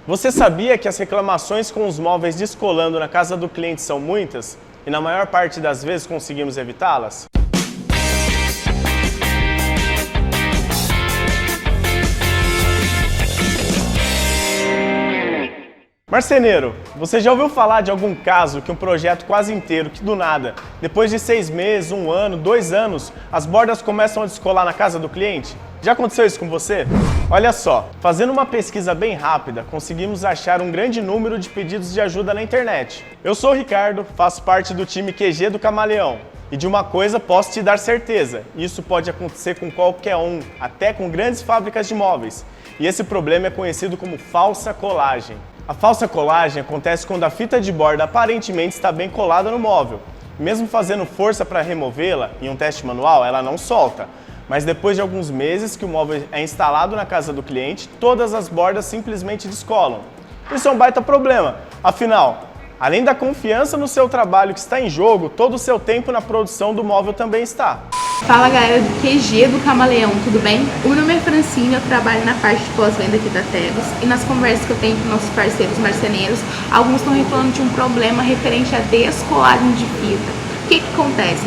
Você sabia que as reclamações com os móveis descolando na casa do cliente são muitas e na maior parte das vezes conseguimos evitá-las? Marceneiro, você já ouviu falar de algum caso que um projeto quase inteiro, que do nada, depois de 6 meses, 1 ano, 2 anos, as bordas começam a descolar na casa do cliente? Já aconteceu isso com você? Olha só, fazendo uma pesquisa bem rápida, conseguimos achar um grande número de pedidos de ajuda na internet. Eu sou o Ricardo, faço parte do time QG do Camaleão. E de uma coisa posso te dar certeza, isso pode acontecer com qualquer um, até com grandes fábricas de móveis. E esse problema é conhecido como falsa colagem. A falsa colagem acontece quando a fita de borda aparentemente está bem colada no móvel. Mesmo fazendo força para removê-la, em um teste manual, ela não solta. Mas depois de alguns meses que o móvel é instalado na casa do cliente, todas as bordas simplesmente descolam. Isso é um baita problema, afinal, além da confiança no seu trabalho que está em jogo, todo o seu tempo na produção do móvel também está. Fala galera do QG do Camaleão, tudo bem? O meu nome é Francine, eu trabalho na parte de pós-venda aqui da Telos e nas conversas que eu tenho com nossos parceiros marceneiros, alguns estão reclamando de um problema referente à descolagem de fita. O que acontece?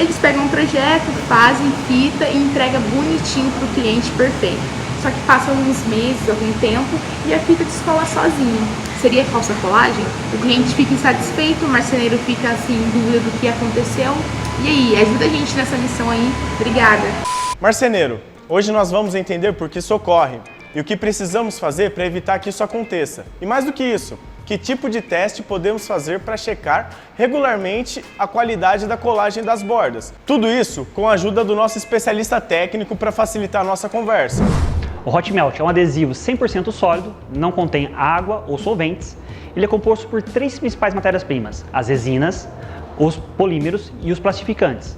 Eles pegam um projeto, fazem fita e entregam bonitinho para o cliente perfeito. Só que passam alguns meses, algum tempo e a fita descola sozinha. Seria falsa colagem? O cliente fica insatisfeito, o marceneiro fica assim em dúvida do que aconteceu. E aí, ajuda a gente nessa missão aí. Obrigada. Marceneiro, hoje nós vamos entender por que isso ocorre e o que precisamos fazer para evitar que isso aconteça. E mais do que isso, que tipo de teste podemos fazer para checar regularmente a qualidade da colagem das bordas. Tudo isso com a ajuda do nosso especialista técnico para facilitar a nossa conversa. O Hot Melt é um adesivo 100% sólido, não contém água ou solventes. Ele é composto por 3 principais matérias-primas: as resinas, os polímeros e os plastificantes.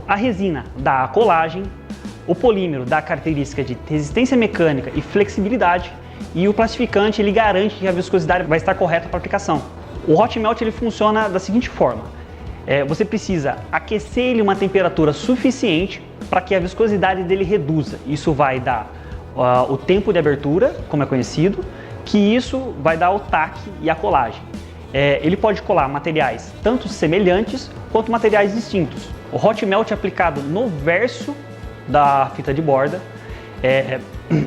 A resina dá a colagem, o polímero dá a característica de resistência mecânica e flexibilidade, e o plastificante ele garante que a viscosidade vai estar correta para a aplicação. O Hot Melt ele funciona da seguinte forma: você precisa aquecer ele a uma temperatura suficiente para que a viscosidade dele reduza. Isso vai dar o tempo de abertura, como é conhecido, que isso vai dar o taque e a colagem. Ele pode colar materiais tanto semelhantes quanto materiais distintos. O Hot Melt é aplicado no verso da fita de borda.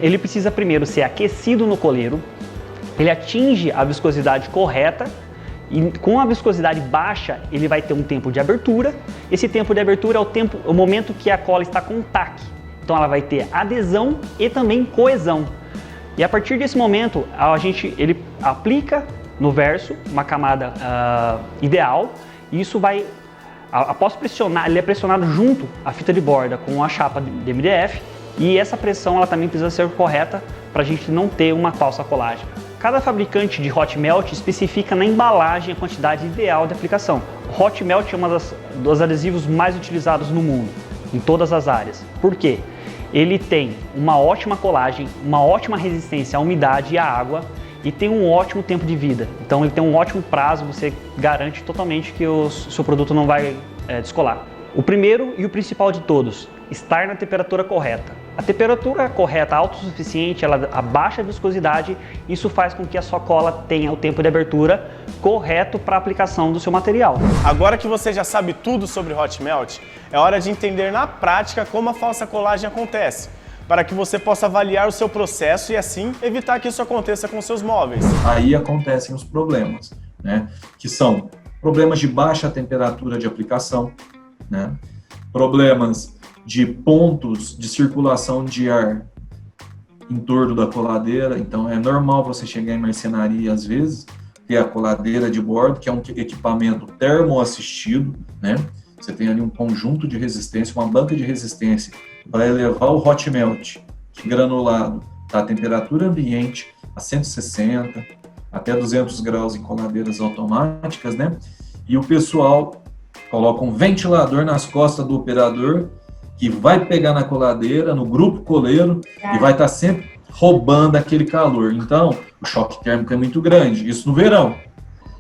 Ele precisa primeiro ser aquecido no coleiro. Ele atinge a viscosidade correta e com a viscosidade baixa ele vai ter um tempo de abertura. Esse tempo de abertura é o momento que a cola está com taque. Então ela vai ter adesão e também coesão. E a partir desse momento ele aplica no verso uma camada ideal, e isso vai, após pressionar, ele é pressionado junto à fita de borda com a chapa de MDF, e essa pressão ela também precisa ser correta para a gente não ter uma falsa colagem. Cada fabricante de Hot Melt especifica na embalagem a quantidade ideal de aplicação. O Hot Melt é um dos adesivos mais utilizados no mundo, em todas as áreas. Por quê? Ele tem uma ótima colagem, uma ótima resistência à umidade e à água, e tem um ótimo tempo de vida. Então ele tem um ótimo prazo, você garante totalmente que o seu produto não vai descolar. O primeiro e o principal de todos, estar na temperatura correta. A temperatura correta, autossuficiente, ela abaixa a viscosidade, isso faz com que a sua cola tenha o tempo de abertura correto para a aplicação do seu material. Agora que você já sabe tudo sobre Hot Melt, é hora de entender na prática como a falsa colagem acontece, para que você possa avaliar o seu processo e assim evitar que isso aconteça com seus móveis. Aí acontecem os problemas, né? Que são problemas de baixa temperatura de aplicação, né? Problemas de pontos de circulação de ar em torno da coladeira. Então é normal você chegar em marcenaria às vezes, ter a coladeira de bordo, que é um equipamento termoassistido, né? Você tem ali um conjunto de resistência, uma banca de resistência para elevar o Hot Melt, que granulado está a temperatura ambiente a 160 até 200 graus em coladeiras automáticas, né? E o pessoal coloca um ventilador nas costas do operador que vai pegar na coladeira, no grupo coleiro, e vai estar sempre roubando aquele calor. Então, o choque térmico é muito grande. Isso no verão.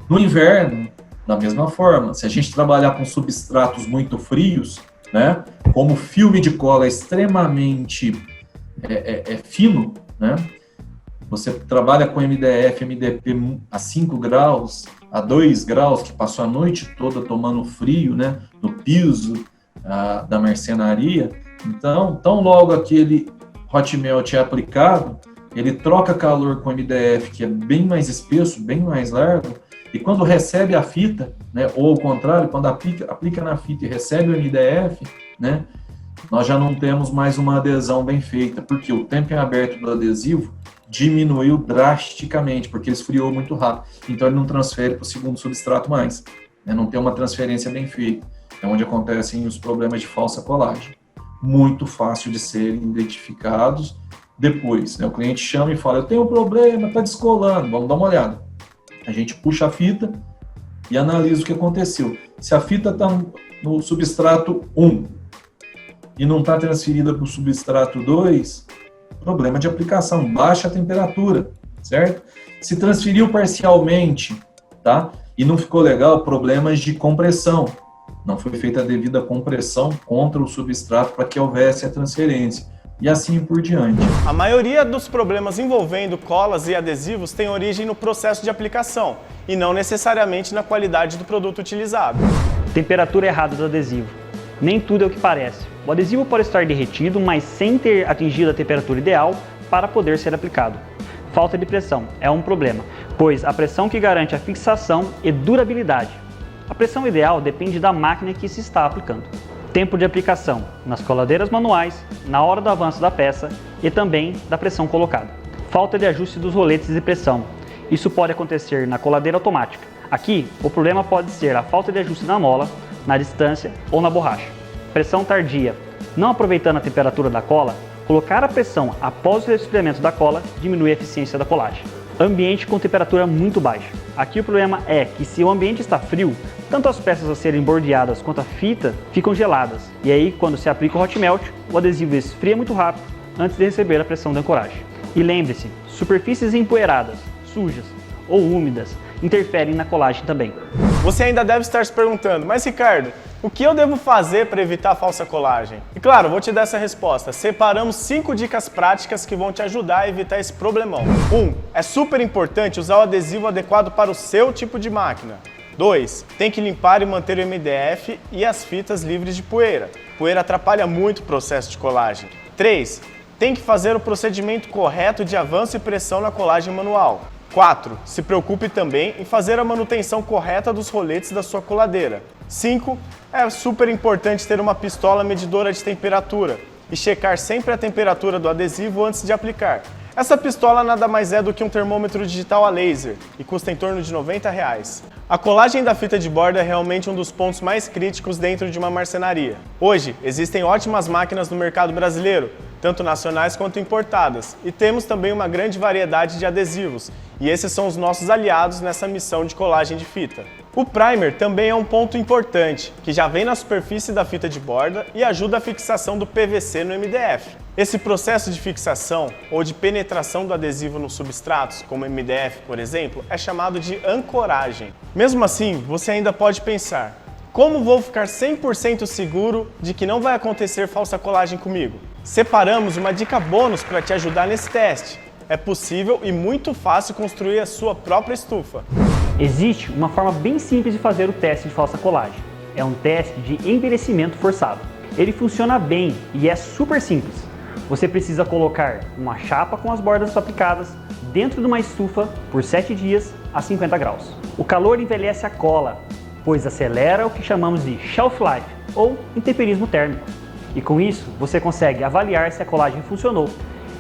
No inverno, da mesma forma, se a gente trabalhar com substratos muito frios, né, como o filme de cola é extremamente fino, né, você trabalha com MDF, MDP a 5 graus, a 2 graus, que passou a noite toda tomando frio, né, no piso da marcenaria. Então, tão logo aquele hot melt é aplicado, ele troca calor com MDF, que é bem mais espesso, bem mais largo, e quando recebe a fita, né, ou ao contrário, quando aplica na fita e recebe o MDF, né, nós já não temos mais uma adesão bem feita, porque o tempo em aberto do adesivo diminuiu drasticamente, porque ele esfriou muito rápido. Então ele não transfere para o segundo substrato mais, né, não tem uma transferência bem feita. É onde acontecem os problemas de falsa colagem. Muito fácil de serem identificados depois, né? O cliente chama e fala, eu tenho um problema, está descolando, vamos dar uma olhada. A gente puxa a fita e analisa o que aconteceu. Se a fita está no substrato 1 e não está transferida para o substrato 2, problema de aplicação, baixa a temperatura, certo? Se transferiu parcialmente, tá? E não ficou legal, problemas de compressão. Não foi feita a devida compressão contra o substrato para que houvesse a transferência. E assim por diante. A maioria dos problemas envolvendo colas e adesivos tem origem no processo de aplicação e não necessariamente na qualidade do produto utilizado. Temperatura errada do adesivo. Nem tudo é o que parece. O adesivo pode estar derretido, mas sem ter atingido a temperatura ideal para poder ser aplicado. Falta de pressão é um problema, pois a pressão que garante a fixação e durabilidade. A pressão ideal depende da máquina que se está aplicando. Tempo de aplicação nas coladeiras manuais, na hora do avanço da peça e também da pressão colocada. Falta de ajuste dos roletes de pressão. Isso pode acontecer na coladeira automática. Aqui, o problema pode ser a falta de ajuste na mola, na distância ou na borracha. Pressão tardia. Não aproveitando a temperatura da cola, colocar a pressão após o resfriamento da cola diminui a eficiência da colagem. Ambiente com temperatura muito baixa. Aqui o problema é que se o ambiente está frio, tanto as peças a serem bordeadas quanto a fita ficam geladas. E aí, quando se aplica o hot melt, o adesivo esfria muito rápido antes de receber a pressão da ancoragem. E lembre-se, superfícies empoeiradas, sujas ou úmidas interferem na colagem também. Você ainda deve estar se perguntando, mas Ricardo, o que eu devo fazer para evitar a falsa colagem? E claro, vou te dar essa resposta. Separamos 5 dicas práticas que vão te ajudar a evitar esse problemão. 1. É super importante usar o adesivo adequado para o seu tipo de máquina. 2. Tem que limpar e manter o MDF e as fitas livres de poeira. Poeira atrapalha muito o processo de colagem. 3. Tem que fazer o procedimento correto de avanço e pressão na colagem manual. 4. Se preocupe também em fazer a manutenção correta dos roletes da sua coladeira. 5. É super importante ter uma pistola medidora de temperatura e checar sempre a temperatura do adesivo antes de aplicar. Essa pistola nada mais é do que um termômetro digital a laser e custa em torno de R$90. A colagem da fita de borda é realmente um dos pontos mais críticos dentro de uma marcenaria. Hoje, existem ótimas máquinas no mercado brasileiro, tanto nacionais quanto importadas, e temos também uma grande variedade de adesivos, e esses são os nossos aliados nessa missão de colagem de fita. O primer também é um ponto importante, que já vem na superfície da fita de borda e ajuda a fixação do PVC no MDF. Esse processo de fixação ou de penetração do adesivo nos substratos, como MDF, por exemplo, é chamado de ancoragem. Mesmo assim, você ainda pode pensar, como vou ficar 100% seguro de que não vai acontecer falsa colagem comigo? Separamos uma dica bônus para te ajudar nesse teste. É possível e muito fácil construir a sua própria estufa. Existe uma forma bem simples de fazer o teste de falsa colagem. É um teste de envelhecimento forçado. Ele funciona bem e é super simples. Você precisa colocar uma chapa com as bordas aplicadas dentro de uma estufa por 7 dias a 50 graus. O calor envelhece a cola, pois acelera o que chamamos de shelf life ou intemperismo térmico. E com isso, você consegue avaliar se a colagem funcionou.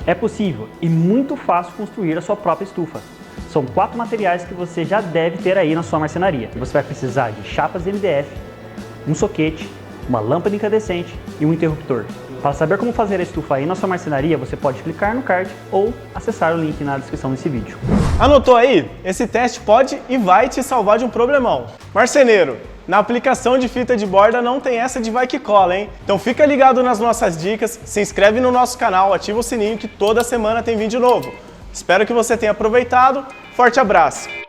É possível e muito fácil construir a sua própria estufa. São 4 materiais que você já deve ter aí na sua marcenaria. Você vai precisar de chapas de MDF, um soquete, uma lâmpada incandescente e um interruptor. Para saber como fazer a estufa aí na sua marcenaria, você pode clicar no card ou acessar o link na descrição desse vídeo. Anotou aí? Esse teste pode e vai te salvar de um problemão. Marceneiro, na aplicação de fita de borda não tem essa de vai que cola, hein? Então fica ligado nas nossas dicas, se inscreve no nosso canal, ativa o sininho que toda semana tem vídeo novo. Espero que você tenha aproveitado. Forte abraço!